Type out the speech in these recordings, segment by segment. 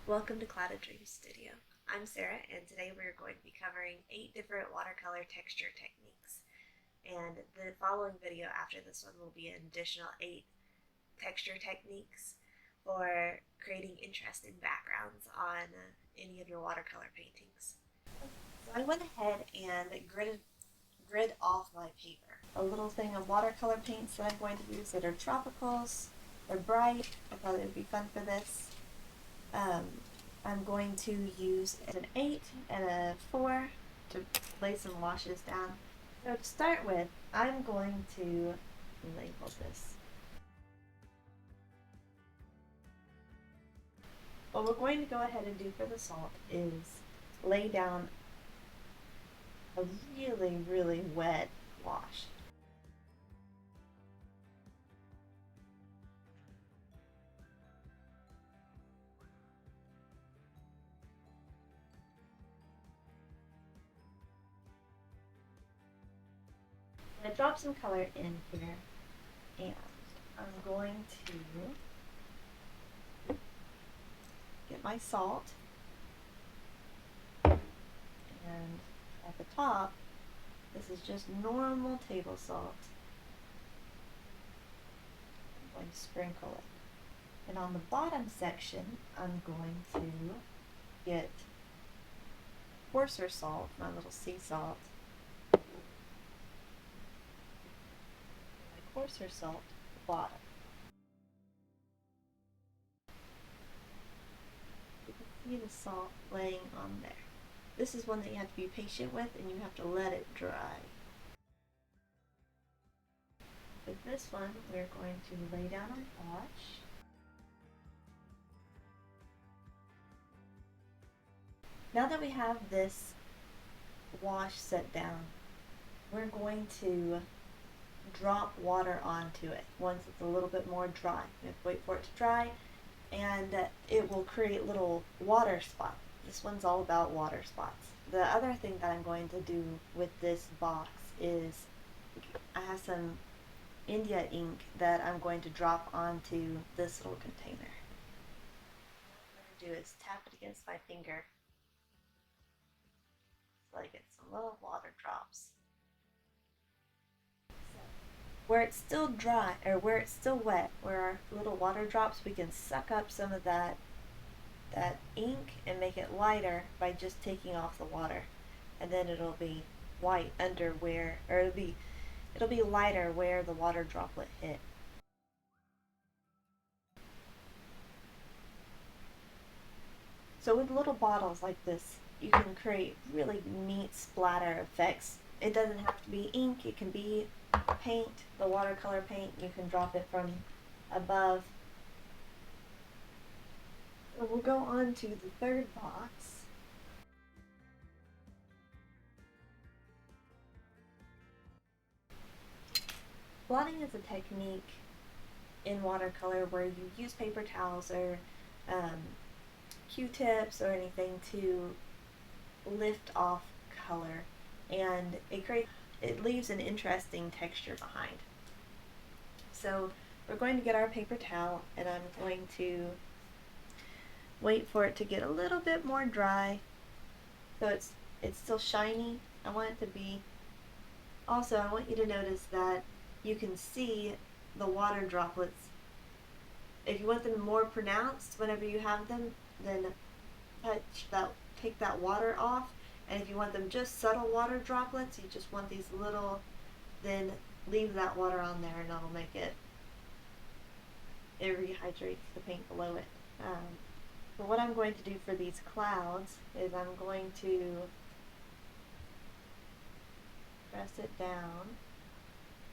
Welcome to Clouded Dreams Studio. I'm Sarah, and today we're going to be covering 8 different watercolor texture techniques. And the following video after this one will be an additional 8 texture techniques for creating interesting backgrounds on any of your watercolor paintings. So I went ahead and grid off my paper. A little thing of watercolor paints that I'm going to use that are tropicals. They're bright. I thought it would be fun for this. I'm going to use an 8 and a 4 to lay some washes down. So to start with, I'm going to label this. What we're going to go ahead and do for the salt is lay down a really wet wash. I'm going to drop some color in here, and I'm going to get my salt, and at the top, this is just normal table salt. I'm going to sprinkle it. And on the bottom section, I'm going to get coarser salt, my little sea salt. Coarser salt at the bottom. You can see the salt laying on there. This is one that you have to be patient with, and you have to let it dry. With this one, we're going to lay down a wash. Now that we have this wash set down, we're going to drop water onto it once it's a little bit more dry. You have to wait for it to dry, and it will create little water spots. This one's all about water spots. The other thing that I'm going to do with this box is I have some India ink that I'm going to drop onto this little container. What I'm going to do is tap it against my finger so I get some little water drops. Where it's still dry, or where it's still wet, where our little water drops, we can suck up some of that ink and make it lighter by just taking off the water. And then it'll be white under where, or it'll be lighter where the water droplet hit. So with little bottles like this, you can create really neat splatter effects. It doesn't have to be ink, it can be paint, the watercolor paint. You can drop it from above. So we'll go on to the third box. Blotting is a technique in watercolor where you use paper towels or Q-tips or anything to lift off color, and it leaves an interesting texture behind. So we're going to get our paper towel, and I'm going to wait for it to get a little bit more dry so it's still shiny. I want it to be, also I want you to notice that you can see the water droplets. If you want them more pronounced whenever you have them, then take that water off. And if you want them just subtle water droplets, you just want these little, then leave that water on there, and that'll make it rehydrates the paint below it. But what I'm going to do for these clouds is I'm going to press it down,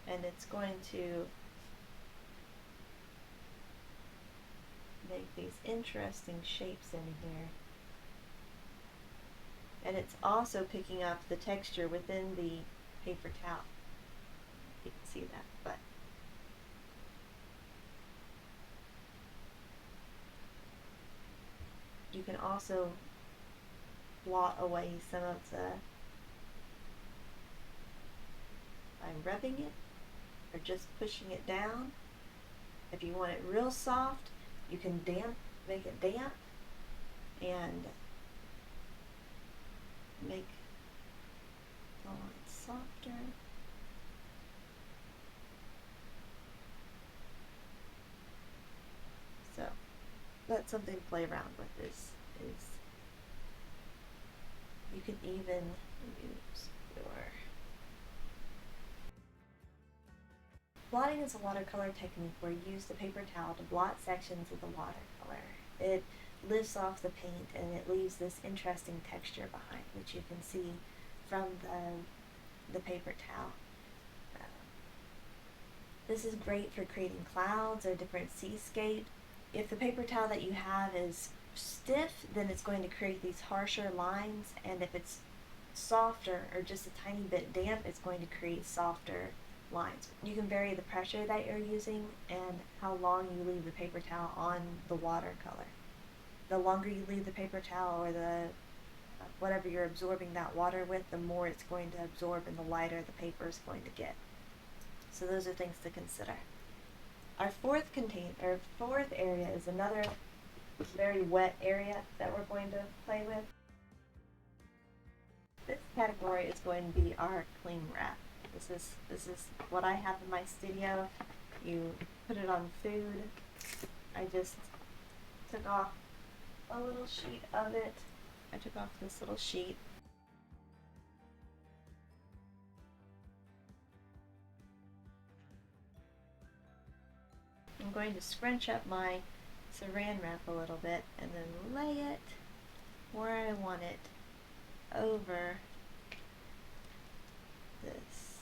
and it's going to make these interesting shapes in here. And it's also picking up the texture within the paper towel. You can see that, but you can also blot away some of the by rubbing it or just pushing it down. If you want it real soft, you can make it damp. and make the line softer. So that's something to play around with. Is you can even use your blotting is a watercolor technique where you use the paper towel to blot sections of the watercolor. It lifts off the paint and it leaves this interesting texture behind, which you can see from the paper towel. This is great for creating clouds or different seascape. If the paper towel that you have is stiff, then it's going to create these harsher lines, and if it's softer or just a tiny bit damp, it's going to create softer lines. You can vary the pressure that you're using and how long you leave the paper towel on the watercolor. The longer you leave the paper towel or the whatever you're absorbing that water with, the more it's going to absorb and the lighter the paper is going to get. So those are things to consider. Our fourth area is another very wet area that we're going to play with. This category is going to be our cling wrap. This is what I have in my studio. You put it on food. I just took off a little sheet of it. I took off this little sheet. I'm going to scrunch up my saran wrap a little bit and then lay it where I want it over this.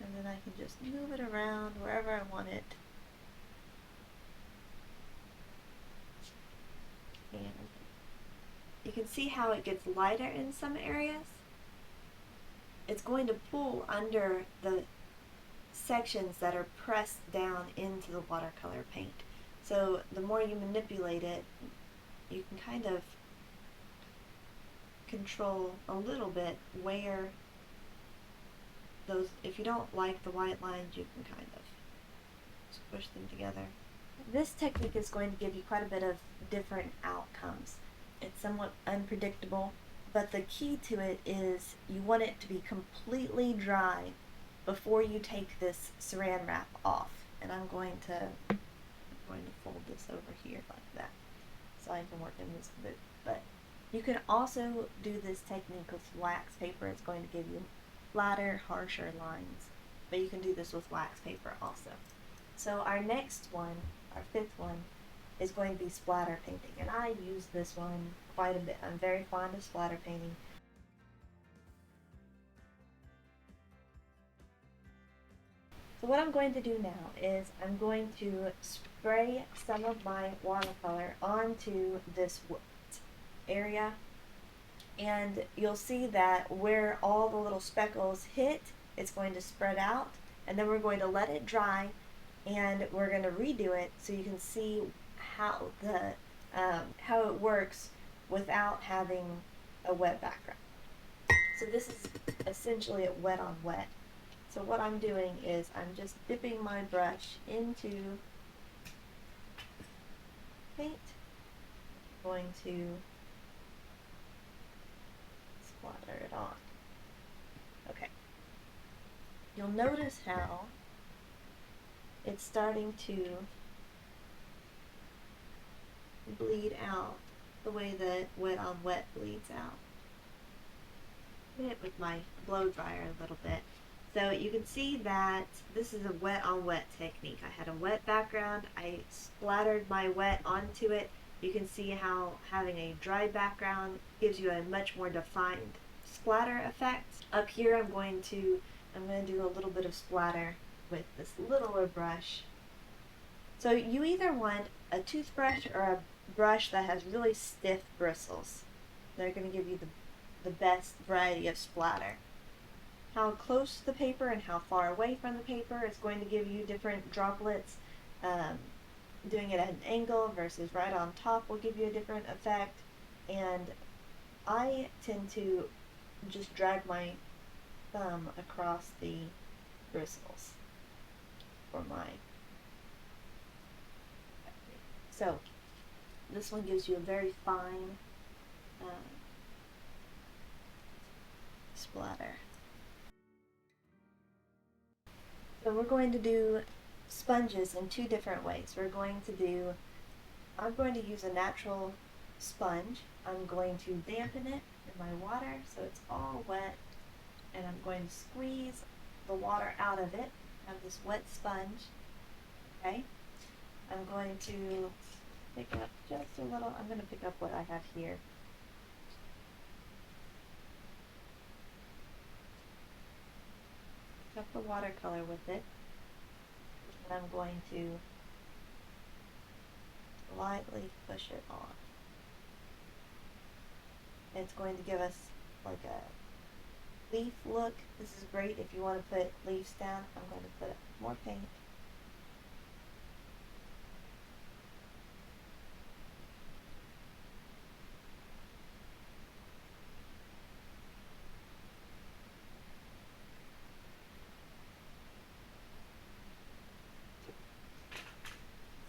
And then I can just move it around wherever I want it. And you can see how it gets lighter in some areas. It's going to pull under the sections that are pressed down into the watercolor paint. So the more you manipulate it, you can kind of control a little bit where those, if you don't like the white lines, you can kind of squish them together. This technique is going to give you quite a bit of different outcomes. It's somewhat unpredictable, but the key to it is you want it to be completely dry before you take this saran wrap off. And I'm going to fold this over here like that so I can work in this bit. But you can also do this technique with wax paper. It's going to give you flatter, harsher lines, but you can do this with wax paper also. So our next one, our fifth one, is going to be splatter painting, and I use this one quite a bit. I'm very fond of splatter painting. So what I'm going to do now is I'm going to spray some of my watercolor onto this area, and you'll see that where all the little speckles hit, it's going to spread out, and then we're going to let it dry, and we're going to redo it so you can see how it works without having a wet background. So this is essentially a wet on wet. So what I'm doing is I'm just dipping my brush into paint. I'm going to splatter it on. Okay. You'll notice how it's starting to bleed out the way that wet on wet bleeds out. I hit it with my blow dryer a little bit. So you can see that this is a wet on wet technique. I had a wet background, I splattered my wet onto it. You can see how having a dry background gives you a much more defined splatter effect. Up here I'm going to do a little bit of splatter with this littler brush. So you either want a toothbrush or a brush that has really stiff bristles. They're going to give you the best variety of splatter. How close to the paper and how far away from the paper is going to give you different droplets. Doing it at an angle versus right on top will give you a different effect. And I tend to just drag my thumb across the bristles for my. So This one gives you a very fine splatter. So we're going to do sponges in two different ways. I'm going to use a natural sponge. I'm going to dampen it in my water so it's all wet, and I'm going to squeeze the water out of it. I have this wet sponge. Okay. I'm going to pick up just a little. I'm going to pick up what I have here. Pick up the watercolor with it, and I'm going to lightly push it on. It's going to give us like a leaf look. This is great if you want to put leaves down. I'm going to put more paint.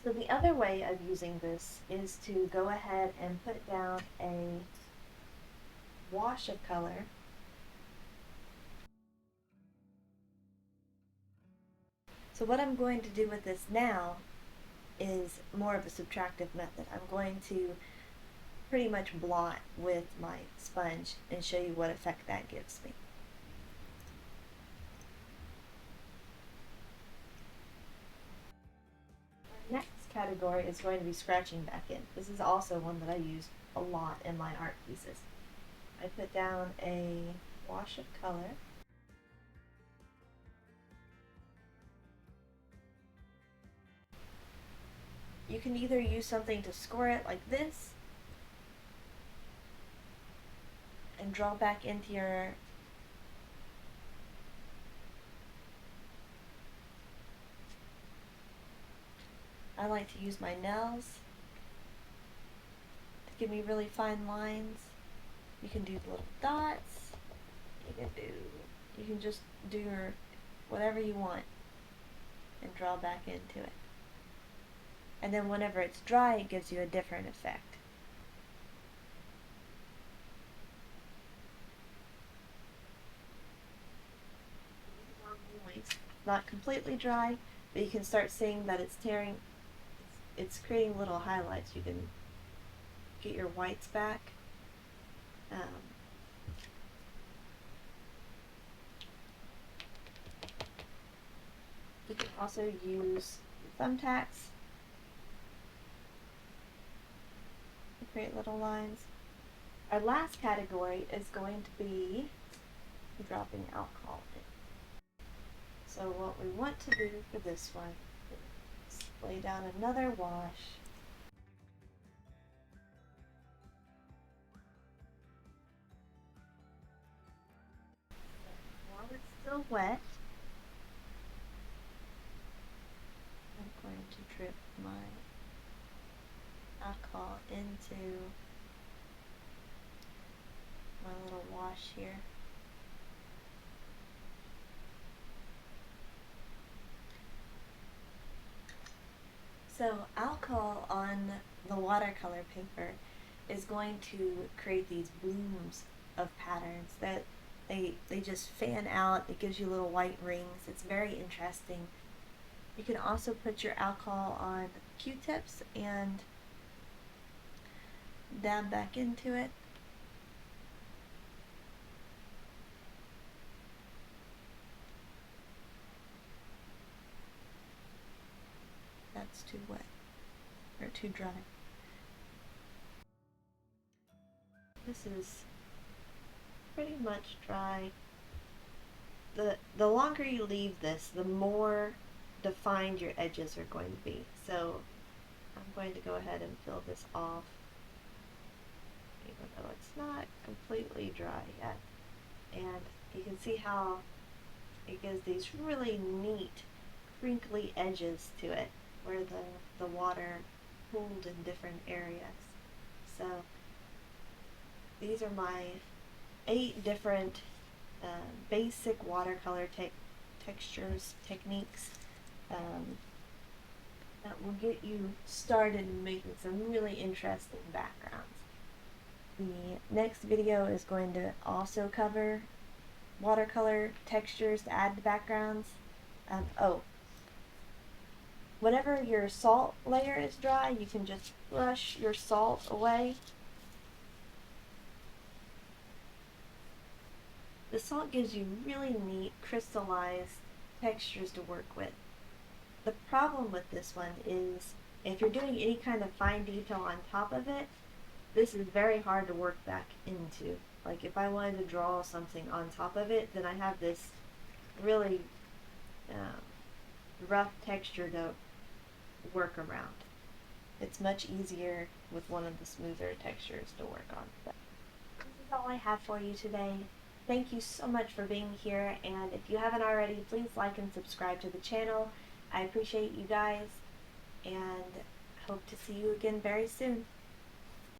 So the other way of using this is to go ahead and put down a wash of color. So what I'm going to do with this now is more of a subtractive method. I'm going to pretty much blot with my sponge and show you what effect that gives me. Next category is going to be scratching back in. This is also one that I use a lot in my art pieces. I put down a wash of color. You can either use something to score it like this and draw back into your I like to use my nails to give me really fine lines. You can do little dots. You can just do whatever you want and draw back into it. And then whenever it's dry, it gives you a different effect. It's not completely dry, but you can start seeing that it's creating little highlights. You can get your whites back. You can also use thumbtacks to create little lines. Our last category is going to be dropping alcohol in. So what we want to do for this one is lay down another wash. While it's still wet, I'm going to drip my alcohol into my little wash here. So alcohol on the watercolor paper is going to create these blooms of patterns that they just fan out. It gives you little white rings. It's very interesting. You can also put your alcohol on Q-tips and dab back into it. That's too wet, or too dry. This is pretty much dry. The longer you leave this, the more defined your edges are going to be. So I'm going to go ahead and fill this off, even though it's not completely dry yet. And you can see how it gives these really neat crinkly edges to it, where the water pooled in different areas. So these are my 8 different basic watercolor techniques. that will get you started in making some really interesting backgrounds. The next video is going to also cover watercolor textures to add to backgrounds. Whenever your salt layer is dry, you can just brush your salt away. The salt gives you really neat crystallized textures to work with. The problem with this one is if you're doing any kind of fine detail on top of it, this is very hard to work back into. Like if I wanted to draw something on top of it, then I have this really rough texture to work around. It's much easier with one of the smoother textures to work on. But this is all I have for you today. Thank you so much for being here, and if you haven't already, please like and subscribe to the channel. I appreciate you guys, and hope to see you again very soon.